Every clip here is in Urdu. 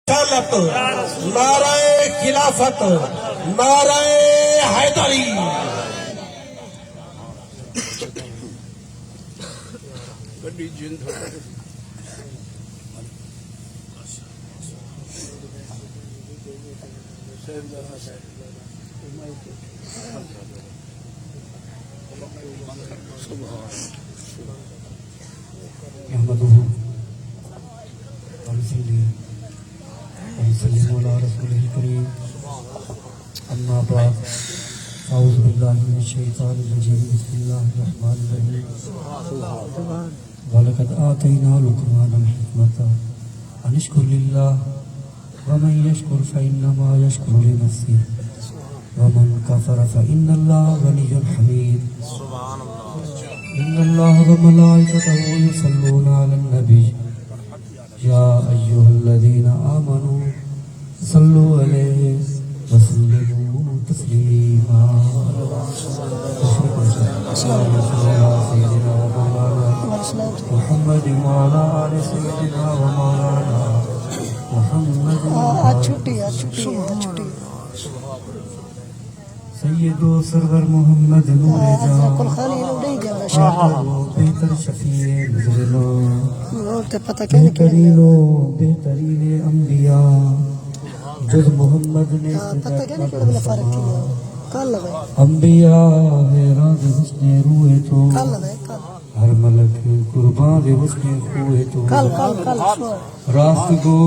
رسالت، نعرہ خلافت، نعرہ حیدری۔ احمدہ ونصلی ونسلم علی رسولہ الکریم، اما بعد، اعوذ باللہ من الشیطان الرجیم، بسم اللہ الرحمن الرحیم۔ وَلَقَدْ آتَيْنَا لُقْمَانَ الْحِکْمَةَ أَنِ اشْكُرْ لِلَّهِ وَمَنْ يَشْكُرْ فَإِنَّمَا يَشْكُرُ لِنَفْسِهِ وَمَنْ كَفَرَ فَإِنَّ اللَّهَ غَنِيٌّ حَمِيدٌ۔ إِنَّ اللَّهَ وَمَلَائِكَتَهُ يُصَلُّونَ عَلَى النَّبِيِّ يَا أَيُّهَا الَّذِينَ آمَنُوا صَلُّوا عَلَيْهِ وَسَلِّمُوا تَسْلِيمًا۔ سيدنا ومولانا محمد وعلى آل سيدنا ومولانا محمد سید و سرور محمد نور جہاں بہتر شفیع نظرنا بہترین و بہترین انبیاء جز محمد نے انبیاء حیران دے حسن روئے تو ہر ملک قربان دے حسن خوئے تو راست گو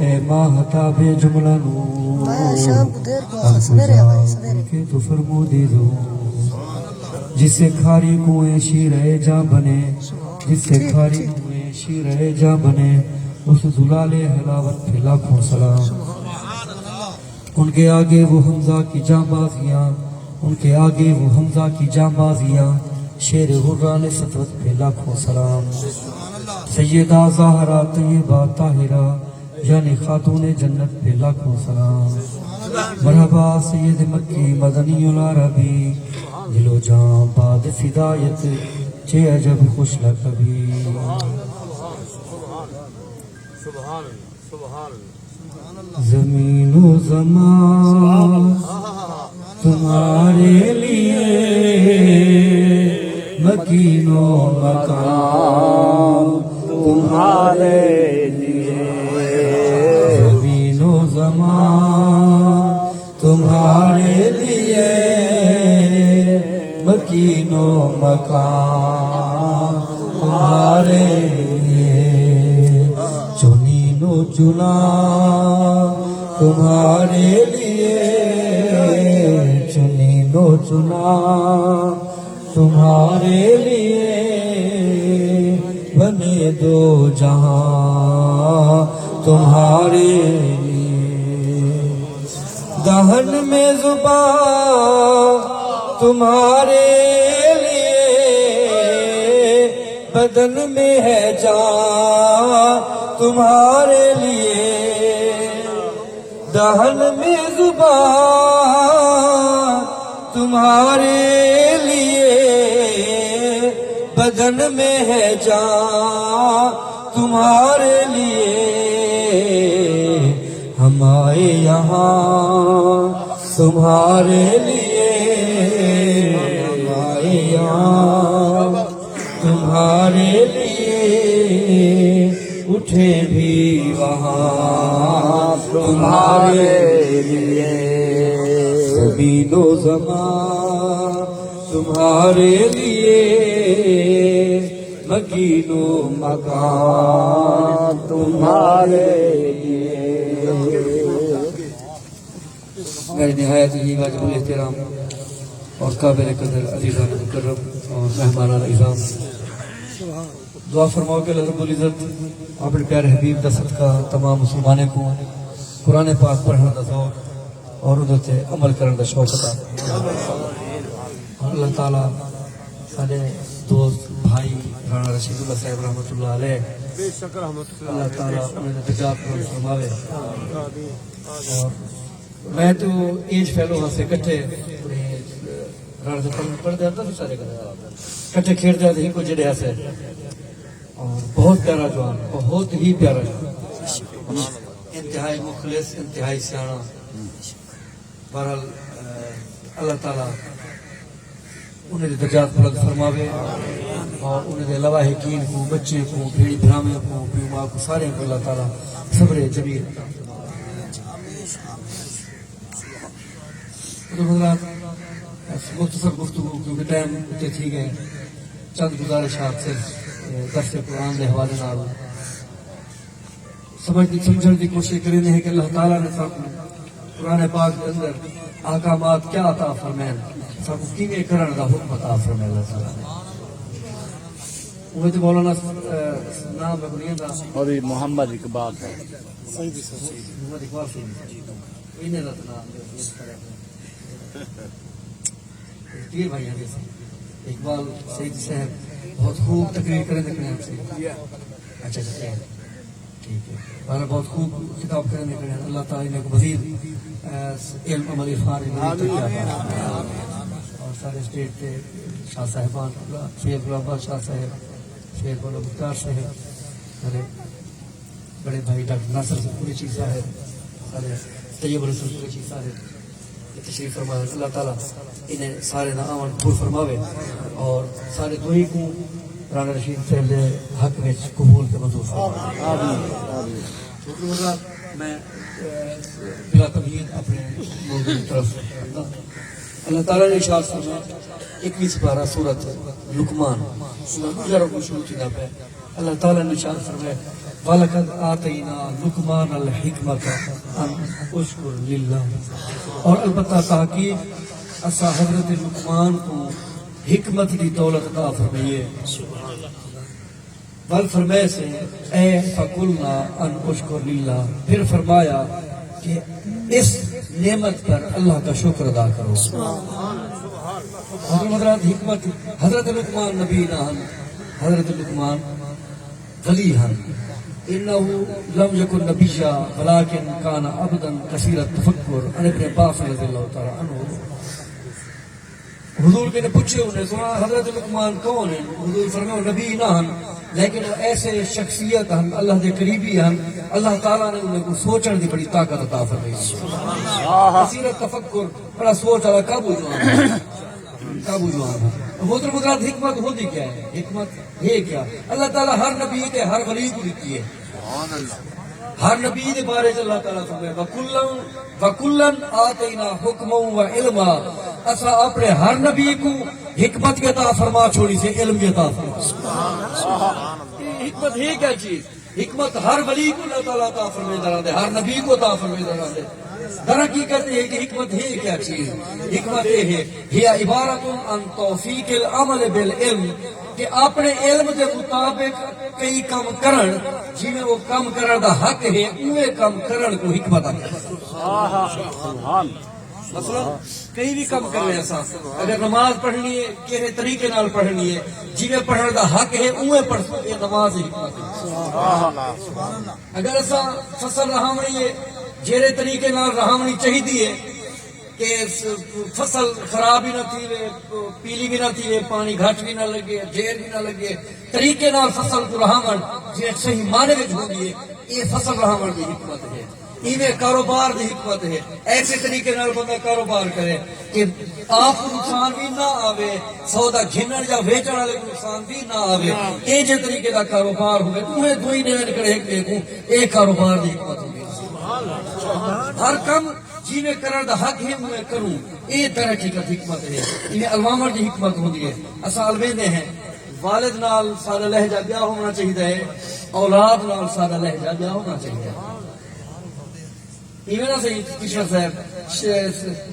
اے ماہ تاب جملہ نور کے تو فرمو دے دو جسے کھاری کوئیں شیرہ جاں بنے، جسے کھاری کوئیں شیرہ جاں بنے، اس ذلال حلاوت پہ لاکھوں سلام۔ ان کے آگے وہ حمزہ کی جاں بازیاں، ان کے آگے وہ حمزہ کی جاں بازیاں، شیر غران سطوت پہ لاکھوں سلام۔ سیدہ زہرا طیبہ طاہرہ یعنی خاتون جنت پہ لاکھوں سلام۔ مرحبا سید مکی مدنی العربی، دل و جاں باد فدایت چے عجب خوش لقبی۔ زمین و زمان تمہارے لیے، مکین و مکان تمہارے لیے، زمین و زمان تمہارے لیے، مکین و مکان تمہارے لیے، چنین و چنا تمہارے لیے، چنین و چنا تمہارے لیے، بنے دو جہاں تمہارے لیے، دہن میں زبان تمہارے لیے، بدن میں ہے جان تمہارے لیے، دہن میں زبان تمہارے لیے، بدن میں ہے جان تمہارے لیے، ہم آئے یہاں تمہارے لیے، ہم آئے یہاں تمہارے لیے، اٹھے بھی وہاں تمہارے لیے، زمین و زمان تمہارے لیے، مکین و مکان تمہارے لیے۔ میرے نہایت ہی واجب الاحترام اور قابل قدر عزیزان مکرم اور مہمان اعظام، دعا فرماؤ کہ اللہ رب العزت اپنے پیارے حبیب دا صدقہ تمام مسلمانے کو قرآن پاک پڑھنے دا ذوق اور ادھر سے عمل کرنے دا شوق عطا۔ اللہ تعالیٰ سارے دوست بھائی رانا رشید اللہ صاحب رحمۃ اللہ علیہ، اللہ تعالیٰ انہیں نجات کو فرماوے۔ اور میں تو ایج فیلو ہاں سے کٹھے رانا سے پڑھ دیتا تھا، سارے کٹھے کھیڑ دیتے ہی کو جڑے ایسے، اور بہت پیارا جوان، بہت ہی پیارا جوان۔ انتہائی مخلص انتہائی سیاح بہرحال اللہ تعالیٰ انہیں دے درجات بلند فرماوے اور انہیں دے لواحقین کو بچے کو بھیڑی بھرامے کو پیو ماں کو سارے کو اللہ تعالیٰ صبر جمیل مختصر گفتگو کیونکہ ٹائم اتنے تھی گئے چند گزارشات صرف درس قرآن کے حوالے نال سمجھنے کی کوشش کریں ہیں کہ اللہ تعالیٰ نے سب قرآن پاک کے اندر احکامات کیا عطا فرمائیں سب کیویں کرن دا حکم عطا فرمائے اللہ تعالیٰ نے وہ تو مولانا نام ہے بنیاد اور محمد اقبال ہے محمد اقبال سے انہیں دا نام پیر بھائی ہیں اقبال سعید صاحب بہت خوب تقریر کریں دیکھنے آپ سے اچھا ٹھیک ہے بہت خوب خطاب کریں دیکھنے اللہ تعالیٰ نے مزید علم عمل عرفان اور سارے اسٹیٹ کے شاہ صاحبان شیخ غلام آباد شاہ صاحب شیخ مولانا مختار صاحب سارے بڑے بھائی ڈاکٹر ناصر قریشی صاحب سارے طیب الرسول قریشی صاحب تشریف فرمائے اللہ تعالیٰ انہیں سارے نام پور فرماوے اور سارے دوئی کو رانا رشید صاحب دے حق میں قبول کے منظور فرمائے میں بلا تمہید اپنے موضوع کی طرف اللہ تعالیٰ نے ارشاد فرمایا 21 پارہ سورۃ لقمان گزاروں کو شروع کیا ہے اللہ تعالیٰ نے ارشاد فرمایا وَلَقَدْ آتَيْنَا لُقْمَانَ الْحِكْمَةَ أَنْ أُشْكُرْ لِلَّهِ اور البتہ تحقیق اسا حضرت لقمان کو حکمت کی دولت عطا فرمائیے بل فرمائے سے اے فَقُلْنَا أَنْ أُشْكُرْ لِلَّهِ پھر فرمایا کہ اس نعمت پر اللہ کا شکر ادا کرو حضرت حکمت حضرت لقمان نبی نہن حضرت لقمان ولی ہن انہو لم یکن نبیہ ولیکن کان عبدا کثیر التفکر ان ابن عباس رضی اللہ تعالی عنہ حضور کے نے پوچھے انہیں سنا حضرت لقمان کون ہیں حضور فرمائے نبی نہ ہن لیکن وہ ایسے شخصیت ہن اللہ دے قریبی ہن اللہ تعالیٰ نے انہیں کو سوچن دی بڑی طاقت عطا فرمائی کثیر التفکر بڑا سوچ والا قابو جوان محترم حضرات حکمت ہوتی کیا ہے حکمت ہے کیا اللہ تعالیٰ ہر نبی کے ہر ولی کو دیتی ہے ہر نبی کے بارے سے اللہ تعالیٰ فرمائے وَكُلًّا آتَيْنَا حُكْمًا وَعِلْمًا اسا اپنے ہر نبی کو حکمت کے عطا فرما چھوڑی سے علم کے عطا فرما حکمت ہے کیا چیز حکمت ہر ولی کو اللہ تعالیٰ عطا فرمائے درا دے ہر نبی کو عطا فرمائے درا دے در حقیقت ہے کہ حکمت ہے کیا چیز حکمت یہ ہے ہی عبارت عن توفیق العمل بالعلم کہ اپنے علم کے مطابق کئی کام کرن جی میں وہ کام کرن دا حق ہے اوے کام کرن کو حکمت آ مثلا کئی بھی کام کر رہے ہیں اگر نماز پڑھنی ہے کہنے طریقے نال پڑھنی ہے جی میں پڑھن دا حق ہے اوے پڑھ یہ نماز حکمت ہے اگر ایسا فصل رہامنی ہے جیرے طریقے نال رہامنی چاہیے کہ فصل خراب بھی نہ تھی پیلی بھی نہ تھی پانی گھٹ بھی نہ لگے جیر بھی نہ لگے طریقے نال فصل کو رہامن جی صحیح معنی میں ہوگی یہ فصل رہامن کی حکمت ہے ایویں کاروبار کی حکمت ہے ایسے طریقے نال بندہ کاروبار کرے کہ آپ کو نقصان بھی نہ آوے سودا گھنن یا ویچن والے کو نقصان بھی نہ آوے یہ جو طریقے کا کاروبار ہوئے انہیں دوئی نیوین کرے ایک کاروبار کی حکمت ہوگی ہر کم جی میں کرن دا حق ہے میں کروں یہ طرح کی حکمت ہے انہیں علمامر کی حکمت ہوتی ہے اصل علمیندے ہیں والد نال سادہ لہجہ بیاہ ہونا چاہیے اولاد نال سادہ لہجہ بیاہ ہونا چاہیے ایویں نہ صحیح کشن صاحب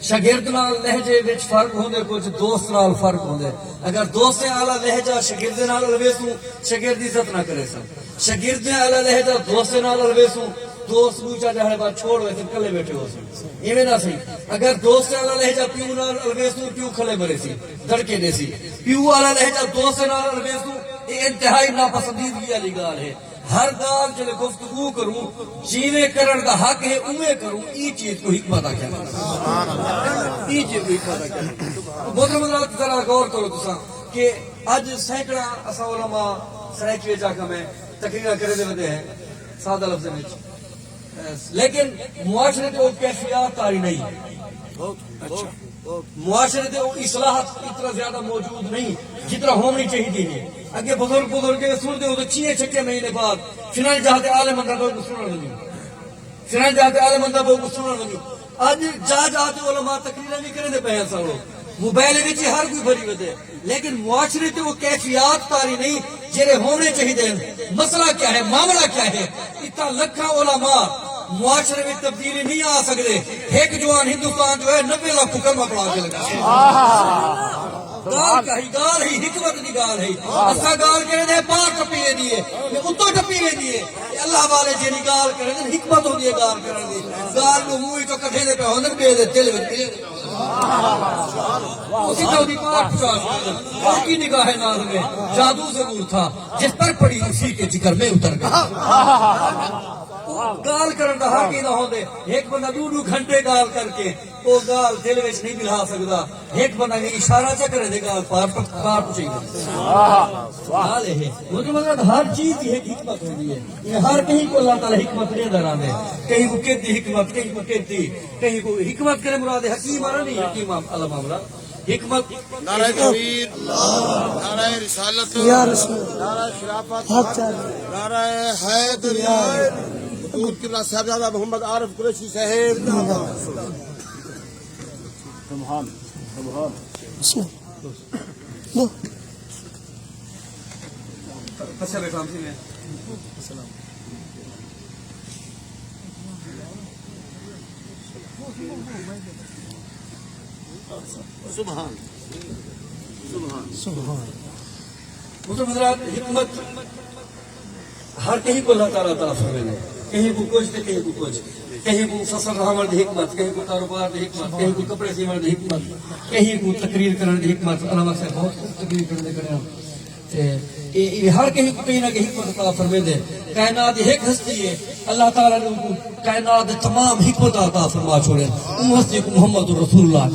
شاگرد نال لہجے وچ فرق ہوندے کچھ دوست نال فرق ہوندے اگر دوست اعلی لہجہ شاگرد نال الویسوں شاگرد عزت نہ کرے سن شاگرد اعلی لہجہ دوست نال الویسوں دوست نوچا جہاں بات چھوڑ ہوئے تھے کلے بیٹھے ہو سن ایویں نہ صحیح اگر دوست اعلی لہجہ پیو نال الویسوں پیو کھلے مرے سی دڑکے دے سی پیو اعلی لہجہ دوست نال الویسوں یہ انتہائی ناپسندیدگی والی گال ہے ہر گال جلے گفتگو کروں جیوے کرن دا حق ہے اوے کروں ای چیز کو حکمت آکھیا ای چیز کو حکمت آکھیا محترم حضرات ذرا غور کرو تساں کہ اج سینکڑا اسا علماء سرائکی جا کے میں تقریر کرے دے ودے ہیں سادہ لفظ وچ لیکن معاشرے کو کیفیات تاری نہیں، معاشرے سے اصلاحات اتنا زیادہ موجود نہیں جتنا ہونی چاہیے تھی۔ اگے بزرگ سنتے ہو تو 6 مہینے بعد فنان جاتے عالم بندہ کو سننا لگی، فنان جاتے عالم بندہ کو سننا لگی۔ اج جاتے علماء تقریریں بھی کریں پے ہیں، سب لوگ موبائل ہر کوئی بھری وے، لیکن معاشرے سے وہ کیفیات تاری نہیں جڑے ہونے چاہیے۔ مسئلہ کیا ہے، معاملہ کیا ہے؟ اتنا لکھاں علماء معاشرے میں تبدیلی نہیں آ سکتے۔ ایک جوان ہندوستان جو ہے 90 لاکھ کلمہ پڑھا کے لگا، گال کا ہی گال ہی حکمت دی گال ہے۔ اسا گال کرے دے پار ٹپی وے دیے، اتو ٹپی وے دیے۔ اللہ والے جی گال کرے دے حکمت ہوندی ہے گال کرن دی۔ گال نو منہ تو کٹھے دے پہ ہون دے دے دل وچ اسی تو دی پار پچا کی نگاہ ناز میں جادو ضرور تھا، جس پر پڑی اسی کے جگر میں اتر گئی۔ گال کرن دا حق ہی نہ ہوندے، ایک بندہ 2 گھنٹے گال کر کے وہ گال دل وچ نہیں ملا سکدا۔ ایک بندہ بھی اشارہ چ کرے دے گال پار پچی گال ہے۔ مطلب ہر چیز کی ایک حکمت ہوندی ہے، یہ ہر کہیں کو اللہ تعالی حکمت دے دراں دے، کہیں کو کہتی حکمت، کہیں کو کہتی، کہیں کو حکمت کرے مراد حکیم آ نہیں، حکیم اللہ معاملہ حکمت۔ نعرہ تکبیر، نعرہ رسالت، نعرہ خلافت، نعرہ حیدری، حضور قبلہ صاحبزادہ محمد عارف قریشی صاحب۔ سبحان سبحان اچھا بیٹا ہم سے سبحان مطلب حضرات حکمت ہر کہیں کو اللہ تعالیٰ طرف فرمائے، کہیں کو کچھ تو کہیں کو کچھ، کہیں کو فصل رہاور دی حکمت، کہیں کو کاروبار دی حکمت، کہیں کو کپڑے سیون دی حکمت، کہیں کو تقریر کرنے دی حکمت۔ علماء سے بہت تقریر کرنے ہر کہیں کو کہیں نہ کہیں حکمت عطا فرمائے دے۔ کائنات ایک ہستی ہے، اللہ تعالیٰ نے ان کو کائنات تمام حکمت عطا فرما چھوڑے، ان ہستی کو محمد رسول اللہ۔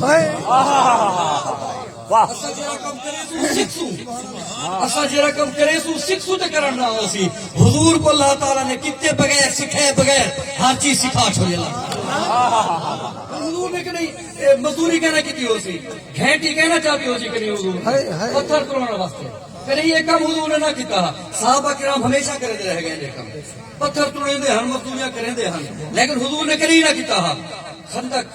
اسا جڑا کم کرے سو سکھسو تے کرنا ہو سی۔ حضور کو اللہ تعالیٰ نے کتے بغیر سکھائے بغیر ہر چیز سکھا چھوڑے اللہ۔ حضور نے کہ نہیں مزدوری کہنا کتنی ہو سی، گھنٹی کہنا چاہتی ہو سی کہ نہیں حضور پتھر توڑنے واسطے کہ یہ کم حضور نے نہ کیتا۔ صحابہ کرام ہمیشہ کرے دے رہ گئے کم، پتھر توڑے دے ہن، مزدوریاں کرے دے ہن، لیکن حضور نے کہیں نہ کیتا۔ خندق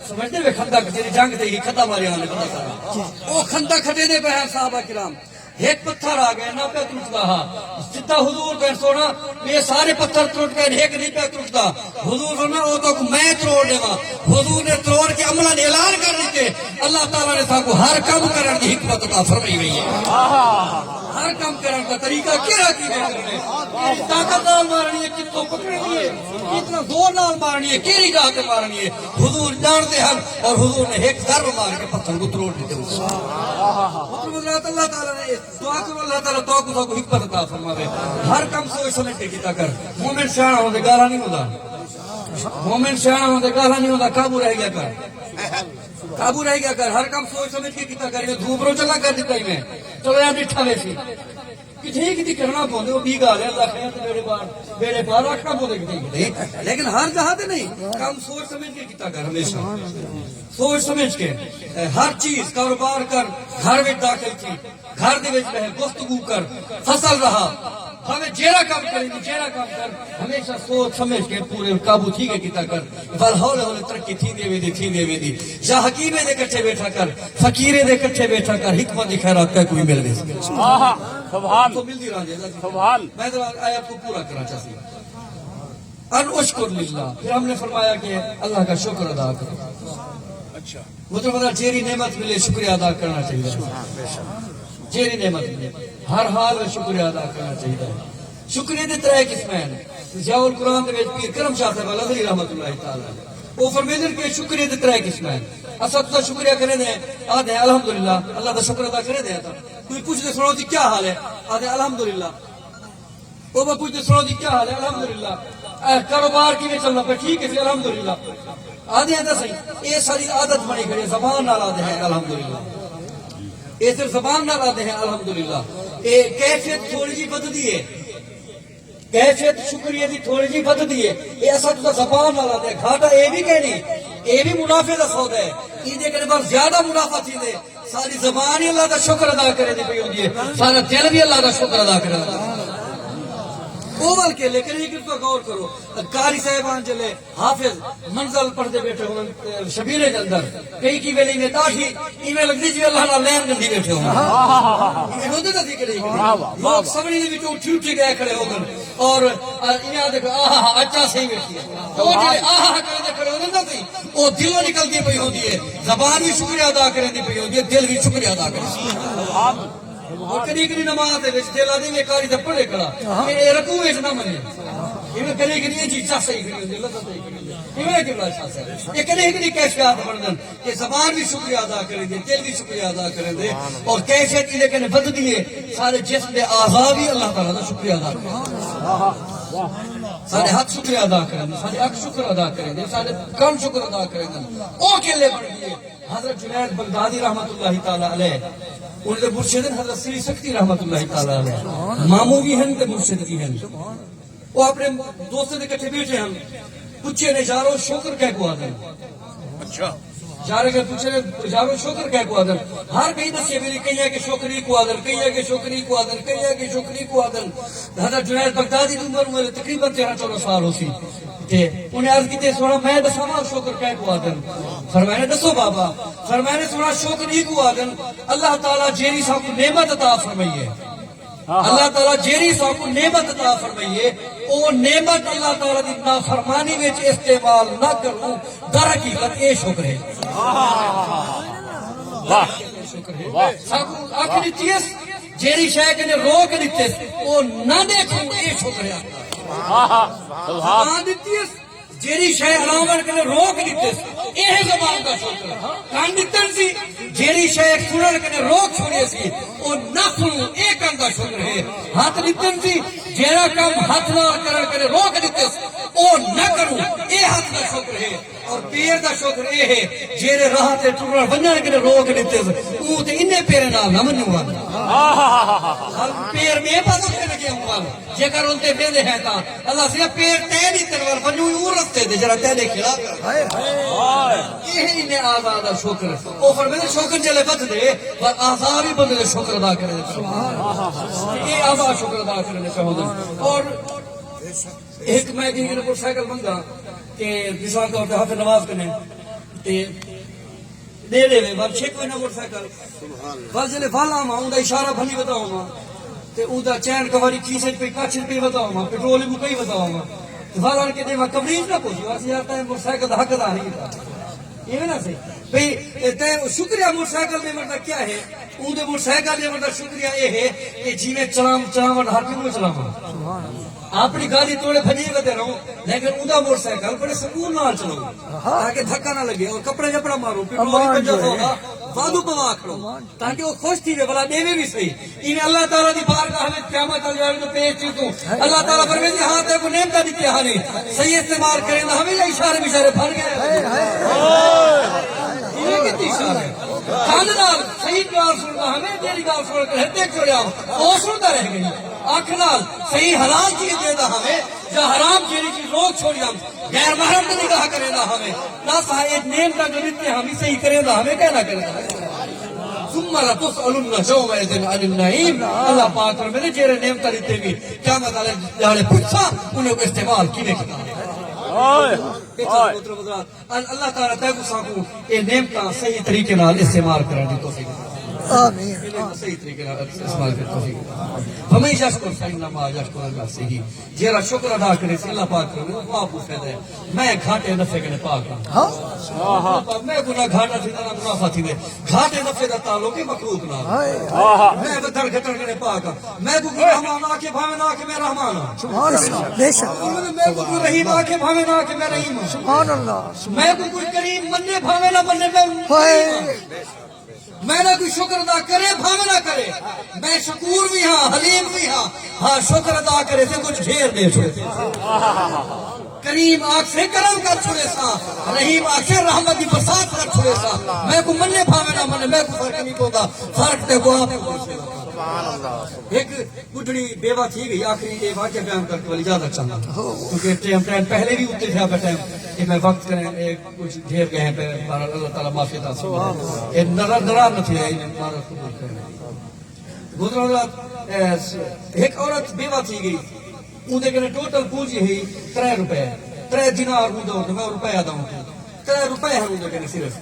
سمجھتے ہوئے خندق جی جنگ تھی کھدا مارے ہاں وہ خندق کھٹے دے پہ ہیں صحابہ کرام، ایک پتھر آ گئے نہ پہ ٹوٹتا ہا سیدھا حضور کہہ سونا یہ سارے پتھر ٹوٹ گئے ایک نہیں پہ ٹوٹتا۔ حضور فرمایا وہ تو میں توڑ دے گا۔ حضور نے توڑ کے عملہ نے اعلان کر دیتے اللہ تعالیٰ نے تھا کو ہر کام کرنے کی حکمت عطا فرمائی ہوئی ہے۔ ہر کام کرنے کا طریقہ کیا کی ہے، طاقت نال مارنی ہے، کتوں پکڑنی ہے، کتنا زور نال مارنی ہے، کیڑی جا کے مارنی ہے، حضور جانتے ہیں۔ اور حضور نے ایک ضرب مار کے پتھر کو توڑ دیتے۔ اللہ تعالیٰ نے دعا کرو اللہ تعالیٰ تو کو حکمت عطا فرماوے۔ ہر کام سوچ سمجھ کے کیتا کر۔ مومن سیاح ہوندے گالا نہیں ہوندا، مومن سیاح ہوندے گالا نہیں ہوندا، قابو رہ گیا کر، قابو رہ گیا کر۔ ہر کام سوچ سمجھ کے کیتا کر۔ دھوپ رو چلا کر دیتا ہی میں چلو یار ڈٹھا ویسی کتنی کتنی کرنا پوندے وہ بھی گال ہے اللہ خیر تے بیڑے پار رکھنا پوندے کتنی، لیکن ہر جہاں تے نہیں۔ کام سوچ سمجھ کے کیتا کر، ہمیشہ سوچ سمجھ کے ہر چیز کاروبار کر، گھر میں داخل تھی، گھر دے وچ بہ گفتگو کر، فصل رہا ہمیں جیڑا کام کریں گے جیڑا کام کر، ہمیشہ سوچ سمجھ کے پورے قابو تھی کے کیتا کر۔ ول ہولے ہولے ترقی تھی دے وے دی یا حکیمے دے کٹھے بیٹھا کر، فقیرے دے کٹھے بیٹھا کر، حکمت دی خیرات کا کوئی مل نہیں سبحان تو ملتی رہ جائے۔ سبحان میں ذرا آیت کو پورا کرنا چاہتی ہوں۔ ان اشکر للہ، پھر ہم نے فرمایا کہ اللہ کا شکر ادا کرو۔ اچھا مطلب جیری نعمت ملے شکریہ ادا کرنا چاہیے، جیری نعمت ملے ہر حال میں شکریہ ادا کرنا چاہیے۔ شکریہ دے 3 قسمیں ہیں۔ ضیاء القرآن دے وچ پیر کرم شاہ صاحب الازہری رحمۃ اللہ تعالی وہ فرمیندے کہ شکریہ دے 3 قسمیں ہیں۔ اساں تو شکریہ کرے دے آدھے الحمدللہ اللہ دا شکر ادا کرے دے۔ کوئی پوچھ دے سنو جی کیا حال ہے، آدھے الحمدللہ۔ وہ پوچھ دے سنو جی کیا حال ہے، الحمدللہ۔ کاروبار کیویں چلنا پہ، ٹھیک ہے جی الحمدللہ۔ آدھے ہیں صحیح یہ ساری عادت بنی کھڑی، زبان نال آدھے ہیں الحمدللہ، یہ صرف زبان نال آدھے ہیں الحمدللہ۔ یہ کیفیت تھوڑی جی بدلدی ہے، کیفیت شکریہ دی تھوڑی جی بد دی ہے یہ اصل تو زبان والا دے گھاٹا اے بھی کہنی اے بھی منافع دا سودا ہے یہ دے کرے بار زیادہ منافع تھی دے ساری زبان ہی اللہ دا شکر ادا کرے دی پئی ہوندی ہے سارا دل بھی اللہ دا شکر ادا کرے اوول کے لیکن یہ کتنا غور کرو قاری صاحبان چلے حافظ منزل پڑھتے بیٹھے ہوں شبیرے کے اندر کئی کی ویلے میں داڑھی ایویں لگدی جی اللہ نال لین گندی بیٹھے ہوں یہ ہوندے تے ذکر ہے لوگ سبنی دے وچ اٹھی اٹھی گئے کھڑے ہو گئے اور انہاں دیکھو آہا اچھا صحیح بیٹھی ہے او جڑے آہا کرے کھڑے ہوندے نا سی او دلوں نکلدی پئی ہوندی ہے زبان بھی شکریہ ادا کرندی پئی ہوندی ہے دل بھی شکریہ ادا کرے اور کدی کدی نماز دے وچ دل آدی میں کاری تے پڑھے کھڑا اے رکوع وچ نہ منے ایویں کدی کدی یہ چیز صحیح کری ہوندی اللہ صحیح کری ایویں کہ بلا اچھا ہے یہ کدی کدی کیفیت بندن کہ زبان بھی شکریہ ادا کرے دے دل بھی شکریہ ادا کرے دے اور کیفیت کی لیکن بددی ہے سارے جسم دے اعضاء بھی اللہ تعالی دا شکریہ ادا کرے سارے ہاتھ شکریہ ادا کریں سارے اک شکر ادا کریں سارے کم شکر ادا کریں او کیلے بڑھ گئے حضرت جنید بغدادی رحمت اللہ تعالی علیہ ان کے مرشد حضرت سری سکتی رحمت اللہ تعالی علیہ ماموں بھی ہیں تے مرشد بھی ہیں وہ اپنے دوستوں دے کٹھے بیٹھے ہیں پوچھے نے یارو شکر کہہ کو آدم اچھا جارے کے پوچھے نے یارو شکر کہہ کو آدم ہر کہیں دسے میری کہیں ہے کہ شکری کو آدم کہیں ہے کہ شکری کو آدم کہیں ہے کہ شکری کو آدم حضرت جنید بغدادی کی عمر میں تقریباً 13-14 سال ہو سی انہیں عرض کی سونا میں دساں شکر کہہ کو آدم فرمائے نے دسو بابا فرمائے نے سونا شکر ہی کو آدم اللہ تعالیٰ جیری صاحب کو نعمت عطا فرمائیے اللہ تعالیٰ جیری صاحب کو نعمت عطا فرمائیے او نعمت اللہ تعالیٰ دی نافرمانی وچ استعمال نہ کروں در حقیقت یہ شکر ہے ساکو آخر دیتیس جیری شے کنے روک دیتیس او نہ دیکھوں یہ شکر ہے زبان دیتیس جیری شے حرام کنے روک دیتیس یہ زبان کا شکر ہے کان دیتن سی جیری شے سنن کنے روک چھوڑیے سی او نہ سنوں یہ کام کا شکر ہے ہاتھ دیتن سی جیرا کام ہاتھ نہ کرن کنے روک دیتیس او نہ کروں یہ ہاتھ کا شکر ہے اور پیر دا شکر یہ ہے جیرے راہ تے ٹرن ونجن کنے روک دیتیس او تے انہیں پیرے نال نہ منوں پیر میں پتہ کنے لگے ہوں جے کر انتے ویندے ہیں تا اللہ سے پیر تے نہیں تنور ونجو او رستے تے جڑا تے کھڑا یہ انہیں آزاد دا شکر او فرمائے شکر چلے بد دے پر آزاد بھی بدلے شکر ادا کرے یہ آزاد شکر ادا کرنے چاہوں اور ایک میں کہیں موٹر سائیکل منگا کہ مثال طور پہ حافظ نواز کرنے دے دے بار چھے کوئی نہ موٹر سائیکل بار جلے والا ماں اون دا اشارہ بھلی بتاؤں ماں تے اون دا چین کواری کھیسے پہ کاچھر پہ بتاؤں ماں پیٹرول بھی کئی بتاؤں ماں والا کے دے ماں کبریج نہ پوچھی واسے جاتا ہے موٹر سائیکل دا حق دا نہیں تھا یہ نا صحیح بھئی تے شکریہ موٹر سائیکل میں مرد کیا ہے اون دے موٹر سائیکل میں مرد شکریہ یہ ہے کہ جی میں چلاون ہر کیوں چلاون اپنی گاڑی توڑے بھجی کرتے رہوں لیکن اوندا موٹر سائیکل بڑے سکون نال چلاؤ تاکہ دھکا نہ لگے اور کپڑے جپڑا مارو پیٹرول پنجا ہوگا وادو پوا کھڑو تاکہ وہ خوش تھی وے بلا دیوے بھی صحیح انہیں اللہ تعالیٰ دی بارگاہ میں قیامت آ جائے تو پیش چیتوں اللہ تعالیٰ فرمائے ہاں تے کو نعمت دی کیا نہیں صحیح استعمال کریں نہ ہمیں اشارے بشارے پھڑ گئے یہ کتنی اشارے کان نال صحیح گال سننا ہمیں تیری گال سن کر ہتے چھوڑیا او سنتا رہ گئی آنکھ نال صحیح حلال چیز دے دا ہمیں یا حرام چیز روک چھوڑیا غیر محرم کی نگاہ کرے دا ہمیں نہ صاحب نعمت جو دیتے ہمیں صحیح کرے دا ہمیں کہنا کرے ثم لتسألن يومئذ عن النعيم اللہ پاک فرمائے جیرے نعمت دیتے بھی قیامت والے جانے پوچھا انہیں کو استعمال کینے کیتا اللہ تعالیٰ تے کو ساکو اے نعمتاں صحیح طریقے نال استعمال کرنے دی توفیق آمین صحیح طریقے نال استعمال کرنے دی توفیق ہمیں یشکر فإنما یشکر اللہ سے جیرا شکر ادا کرے سے اللہ پاک کرے وہ آپ پوچھتے ہیں میں گھاٹے نفع کنے پاک ہوں میں گناہ گھاٹا تھی نہ منافع تھی گھاٹے نفع دا تعلق ہے مخلوق نال میں بدر گھٹن کنے پاک ہوں میں کو رحمان آ کے بھاوے نہ کہ میں رحمان ہوں سبحان اللہ بے شک میں کو رحیم آ کے بھاوے نہ کہ میں رحیم ہوں سبحان اللہ میں کو کوئی کریم مننے بھاوے نہ مننے میں نہ کوئی شکر ادا کرے بھاوے نہ کرے میں شکور بھی ہاں حلیم بھی ہاں ہاں شکر ادا کرے سے کچھ ڈھیر دے چھوڑے کریم آنکھ سے کرم کر چھوڑے سا رحیم آنکھ سے رحمت کی برسات کر چھوڑے سا میں کو مننے بھاوے نہ مننے میں کو فرق نہیں ہوگا فرق تے کو آپ ایک بڈھڑی بیوہ تھی گئی آخری یہ واقعہ بیان کر کے والی اجازت چاہتا کیونکہ ٹائم پہلے بھی اتنے تھا ٹائم کہ میں وقت کریں کچھ ڈھیر گئے ہیں پہ اللہ تعالیٰ معافی عطا فرمائے نرام نہ تھی گزرا ایک عورت بیوہ تھی گئی اندر کنے ٹوٹل پونجی ہے 3 روپے 3 دینار ہوں میں روپیہ دوں 3 روپے ہیں اندر کنے صرف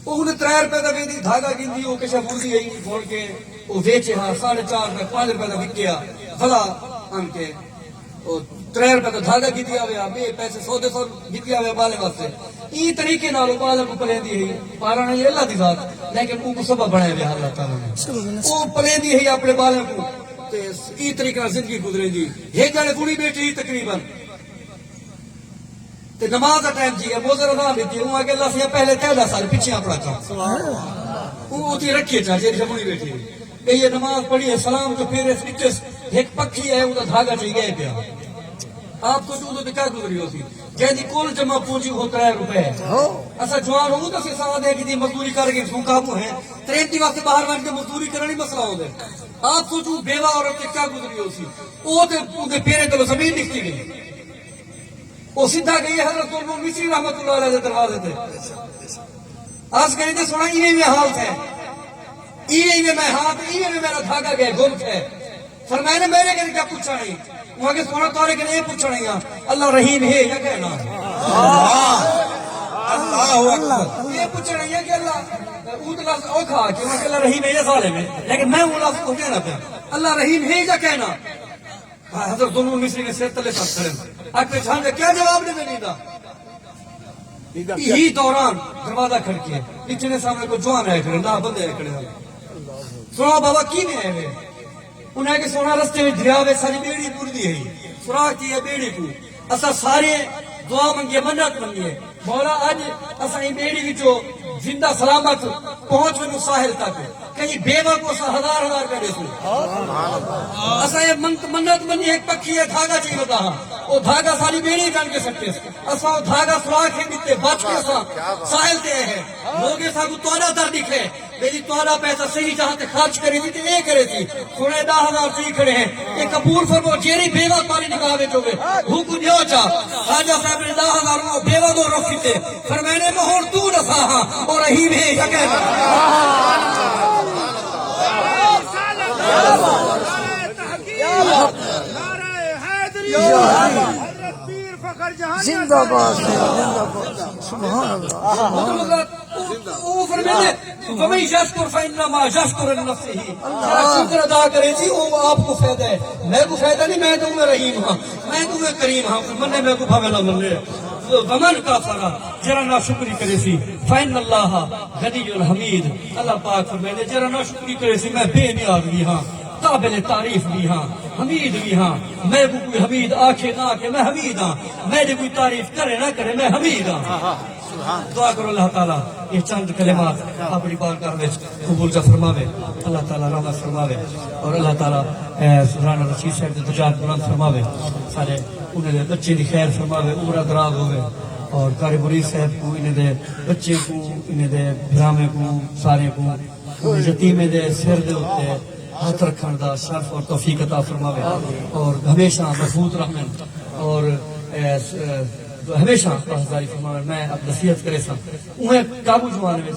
وہ 3 روپے کا بھی دھاگا گندی وہ کشا بوندی ہے کھول کے وہ بیچے ہاں 4.5 میں 5 روپے کا بکیا بھلا ان کے وہ 3 روپے کا دھاگا گندی آوے بے پیسے 100 گندی آوے بالے واسطے ای طریقے نال بالے کو پلیندی ہے پارانا یہ اللہ دی ذات لیکن وہ کو سبب بنایا ویا اللہ تعالی نے وہ پلیندی ہے اپنے بالے کو تے ای طریقے نال زندگی گزرے دی یہ جڑے بوڑھی بیٹی تقریبا تے نماز کا ٹائم جی ہے موزر اذان دیتی ہے وہ آگے اللہ سے پہلے 13 سال پیچھے پڑھا تھا وہ اتی رکھیے چاہ جی بوڑھی بیٹی کہ یہ نماز پڑھی ہے سلام جو پھر اس نیچے ایک پکھی ہے وہ دھاگا چاہیے گئے پیا آپ کو جو کیا گزری ہوتی جی کل جمع پونجی ہو 3 روپے اصا جوان ہوں تو ساتھ ہے کہ مزدوری کر کے قابو ہیں 33 وقت باہر بن کے مزدوری کرنی مسئلہ ہو گئے آپ سوچو بیوہ عورت کیا گزری ہوتی وہ پیرے تو زمین نکلی گئی وہ سیدھا گئی حضرت مصری رحمت اللہ علیہ دروازے تھے آج کہیں تھے سونا یہ میں حال تھے یہ میں ہاتھ یہ میں میرا دھاگا گئے گم تھے فرمائے نے میرے کہنے کیا پوچھا نہیں وہاں کے سونا تارے کہنے یہ پوچھا نہیں اللہ رحیم ہے یا کہنا اللہ یہ پوچھا نہیں ہے کہ اللہ اود لفظ اوکھا کہ وہاں کہ اللہ رحیم ہے یا ظالم ہے لیکن میں وہ لفظ کو کہنا پہ اللہ رحیم ہے یا کہنا حضرت ظلم مصری نے سیر تلے ساتھ کریں اکنے چھان دے کیا جواب نے نہیں دا یہی دوران دروازہ کھڑکی ہے اتنے سامنے کو جوان ہے کھڑے نہ بندے ہے کھڑے سونا بابا کی میں ہے انہیں کہ سونا رستے میں دریاوے ساری بیڑی پوری ہے سوراخ کی ہے بیڑی کو اسا سارے دعا منگیے منت منگیے مولا آج اسا ہی بیڑی کی جو زندہ سلامت پہنچ میں ساحل تک کہیں بیوہ کو اسا 1000 کا دیسو اسا یہ منت منی ایک پکھی ہے دھاگا چاہیے ہوتا وہ دھاگا ساری بیڑی جان کے سکتے اسا وہ دھاگا سوراخ ہے بیتے بچ کے اسا ساحل تے ہے لوگ ایسا کو توڑا در دکھے میری توڑا پیسہ صحیح جہاں تے خرچ کرے تھی تے اے کرے تھی سونے 10,000 صحیح کھڑے ہیں یہ قبول فرمو جیری بیوہ پانی نکاہ میں چوگے حکم دیو چا خواجہ صاحب نے 10,000 وہ بیوہ دو رکھی تے فرمائنے مہور تو نسا ہاں اور رحیم ہے یا کہنا زندہ باد سبحان اللہ وہ فرمائنے وَمَنْ يَشْكُرْ فَإِنَّمَا يَشْكُرُ لِنَفْسِهِ شکر ادا کرے تھی وہ آپ کو فائدہ ہے میں کو فائدہ نہیں میں تمہیں رحیم ہاں میں تمہیں کریم ہاں مننے میں کو بھاوے نہ مننے ومن کافر جرا نا شکری کرے سی فإن اللہ غنی الحمید اللہ پاک فرمائے جرا نا شکری کرے سی میں بے نیاز بھی ہاں قابل تعریف بھی ہاں حمید بھی ہاں میں کوئی حمید آنکھیں نہ آکے میں حمید ہاں میں کوئی تعریف کرے نہ کرے میں حمید ہاں دعا کرو اللہ تعالیٰ یہ چند کلمات اپنی بارگاہ میں قبول کا فرماوے اللہ تعالیٰ رحمت فرماوے اور اللہ تعالیٰ رانا رشید صاحب کے درجات بلند فرماوے سارے انہیں بچے دی خیر فرماوے عمر دراز ہوئے اور قاری مرید صاحب کو انہیں دے بچے کو انہیں دے بھرامے کو سارے کو یتیمے دے سر دے ہوتے ہاتھ رکھن دا شرف اور توفیق عطا فرماوے اور ہمیشہ محفوظ رحمن اور ہمیشہ پاسداری فرماوے میں اب نصیحت کرے سا انہیں قابو جوانے میں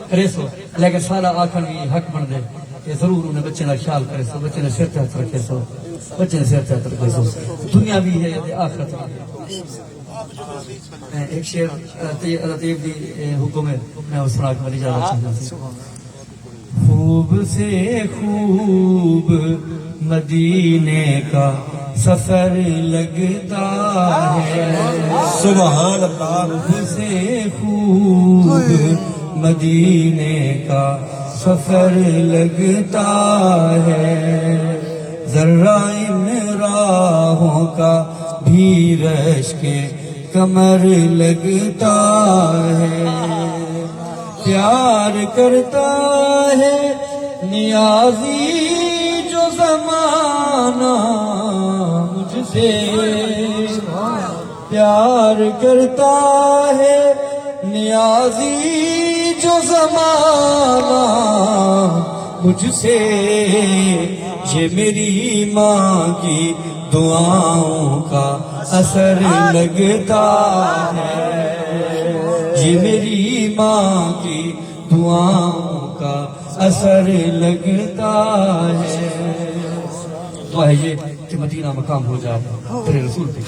کرے سو لیکن سارا آکھن بھی حق بن دے کہ ضرور انہیں بچے نہ خیال کرے سو بچے نے سر تے ہاتھ رکھے سو بچے نے سر تے ہاتھ رکھے سو دنیا بھی ہے آخرت بھی ہے ایک شعر لطیف دی حکم ہے میں اس طرح کی اجازت چاہتا ہوں خوب سے خوب مدینے کا سفر لگتا ہے سبحان اللہ خوب سے خوب مدینے کا سفر لگتا ہے ذرا ان راہوں کا بھی رش کے کمر لگتا ہے پیار کرتا ہے نیازی جو زمانہ مجھ سے پیار کرتا ہے نیازی جو زمانہ مجھ سے یہ میری مانگی دعاؤں کا اثر لگتا ہے یہ میری مانگی دعاؤں کا اثر لگتا ہے تو ہے یہ کہ مدینہ مقام ہو جائے تیرے رسول پہ